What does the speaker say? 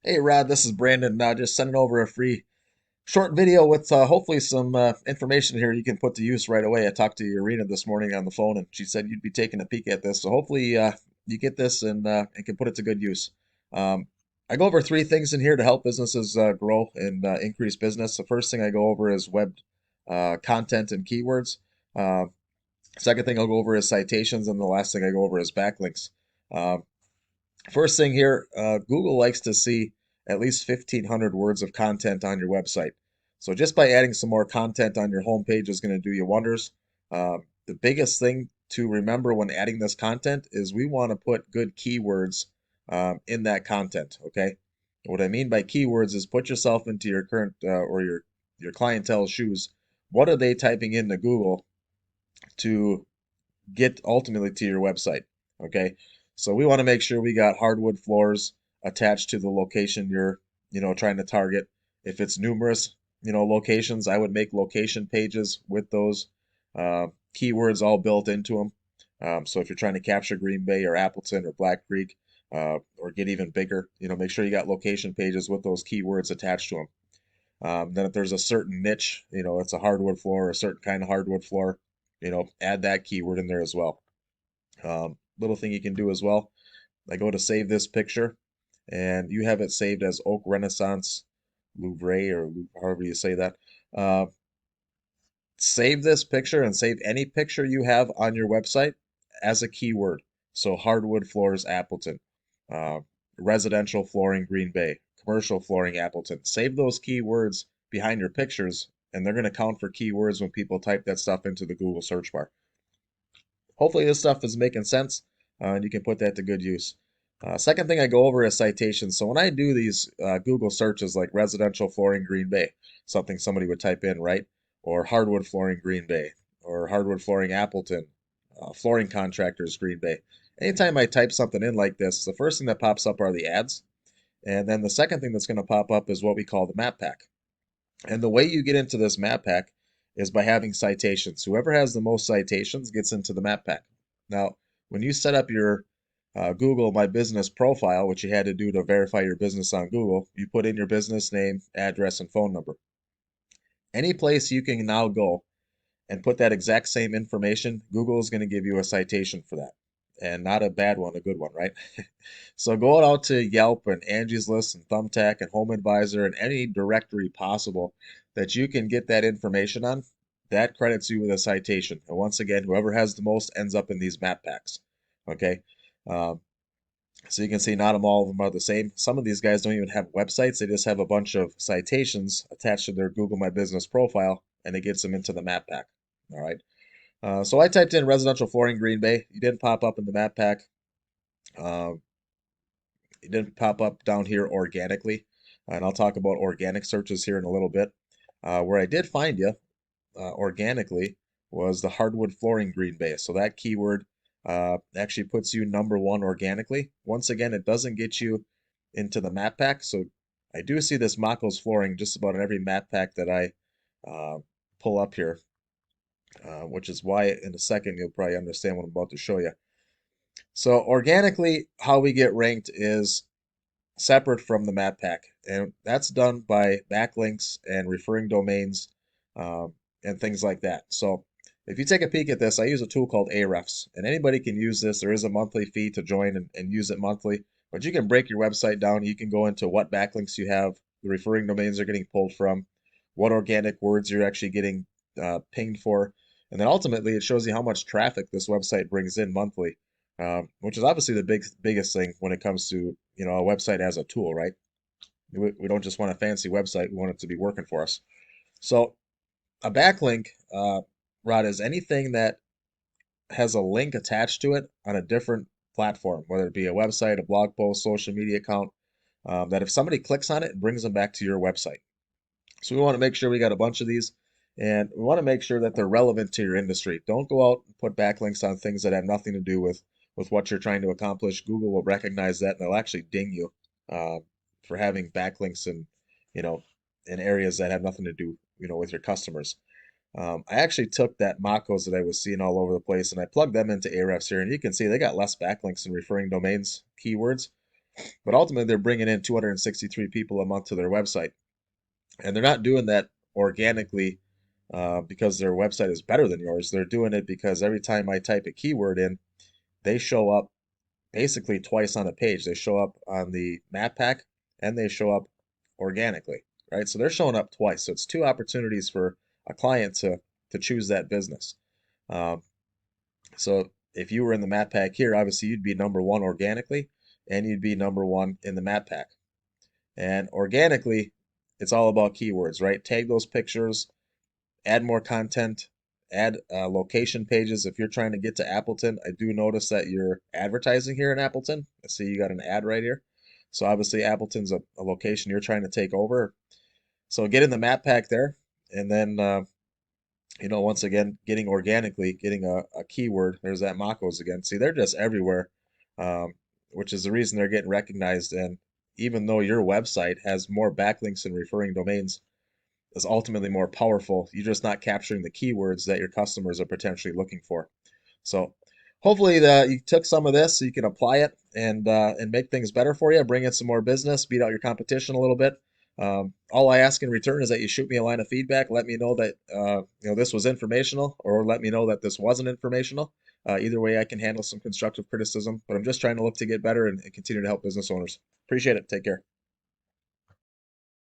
Hey Rod, this is Brandon. Just sending over a free short video with hopefully some information here you can put to use right away. I talked to Irina this morning on the phone, and she said you'd be taking a peek at this. So hopefully you get this and can put it to good use. Um, I go over three things in here to help businesses grow and increase business. The first thing I go over is web content and keywords. Uh, Second thing I'll go over is citations, and the last thing I go over is backlinks. Um, First thing here, Google likes to see at least 1,500 words of content on your website. So just by adding some more content on your homepage is going to do you wonders. The biggest thing to remember when adding this content is we want to put good keywords in that content. Okay, what I mean by keywords is put yourself into your current or your clientele's shoes. What are they typing into Google to get ultimately to your website? Okay, so we want to make sure we got hardwood floors attached to the location you're, trying to target. If it's numerous, locations, I would make location pages with those uh, keywords all built into them. So if you're trying to capture Green Bay or Appleton or Black Creek, or get even bigger, make sure you got location pages with those keywords attached to them. Then if there's a certain niche, it's a hardwood floor, a certain kind of hardwood floor, add that keyword in there as well. Little thing you can do as well. I go to save this picture, and you have it saved as Oak Renaissance Louvre, or however you say that. Uh, Save this picture and save any picture you have on your website as a keyword. So hardwood floors Appleton, uh, residential flooring Green Bay, commercial flooring Appleton. Save those keywords behind your pictures, and they're going to count for keywords when people type that stuff into the Google search bar. Hopefully this stuff is making sense, and you can put that to good use. Second thing I go over is citations. So when I do these Google searches like residential flooring Green Bay, something somebody would type in, right? Or hardwood flooring Green Bay, or hardwood flooring Appleton, flooring contractors Green Bay. Anytime I type something in like this, the first thing that pops up are the ads. And then the second thing that's going to pop up is what we call the map pack. And the way you get into this map pack is by having citations. Whoever has the most citations gets into the map pack. Now, when you set up your Google My Business profile, which you had to do to verify your business on Google, you put in your business name, address, and phone number. Any place you can now go and put that exact same information, Google is going to give you a citation for that. And not a bad one, a good one, right? So go out to Yelp and Angie's List and Thumbtack and Home Advisor and any directory possible that you can get that information on, that credits you with a citation. And once again, whoever has the most ends up in these map packs. Okay. Um, so you can see not all of them are the same. Some of these guys don't even have websites. They just have a bunch of citations attached to their Google My Business profile, and it gets them into the map pack. All right. So I typed in residential flooring Green Bay. You didn't pop up in the map pack. Um, it didn't pop up down here organically. And I'll talk about organic searches here in a little bit. Where I did find you organically was the hardwood flooring Green Bay. So that keyword actually puts you number one organically. Once again, it doesn't get you into the map pack. So I do see this Mako's flooring just about in every map pack that I uh, pull up here, which is why in a second you'll probably understand what I'm about to show you. So organically, how we get ranked is separate from the map pack, and that's done by backlinks and referring domains and things like that. So if you take a peek at this, I use a tool called Ahrefs, and anybody can use this. There is a monthly fee to join and use it monthly, but you can break your website down. You can go into what backlinks you have, the referring domains are getting pulled from, what organic words you're actually getting pinged for, and then ultimately it shows you how much traffic this website brings in monthly, which is obviously the biggest thing when it comes to a website as a tool, right? We don't just want a fancy website; we want it to be working for us. So a backlink, Rod, is anything that has a link attached to it on a different platform, whether it be a website, a blog post, social media account, that if somebody clicks on it, it brings them back to your website. So we want to make sure we got a bunch of these, and we want to make sure that they're relevant to your industry. Don't go out and put backlinks on things that have nothing to do with what you're trying to accomplish. Google will recognize that, and they'll actually ding you uh, for having backlinks you know, in areas that have nothing to do, with your customers. I actually took that Makos that I was seeing all over the place and I plugged them into Ahrefs here, and you can see they got less backlinks and referring domains keywords. But ultimately, they're bringing in 263 people a month to their website. And they're not doing that organically because their website is better than yours. They're doing it because every time I type a keyword in, they show up basically twice on the page. They show up on the map pack and they show up organically, right? So they're showing up twice. So it's two opportunities for a client to choose that business. Um, so if you were in the map pack here, obviously you'd be number one organically, and you'd be number one in the map pack. And organically, it's all about keywords, right? Tag those pictures, add more content, add location pages. If you're trying to get to Appleton, I do notice that you're advertising here in Appleton. I see you got an ad right here. So obviously Appleton's a location you're trying to take over. So get in the map pack there, and then once again, getting organically, getting a keyword. There's that Makos again. See, they're just everywhere, um, which is the reason they're getting recognized. And even though your website has more backlinks and referring domains, is ultimately more powerful. You're just not capturing the keywords that your customers are potentially looking for. So hopefully you took some of this so you can apply it and make things better for you, bring in some more business, beat out your competition a little bit. All I ask in return is that you shoot me a line of feedback. Let me know that this was informational, or let me know that this wasn't informational. Either way, I can handle some constructive criticism. But I'm just trying to look to get better and continue to help business owners. Appreciate it. Take care.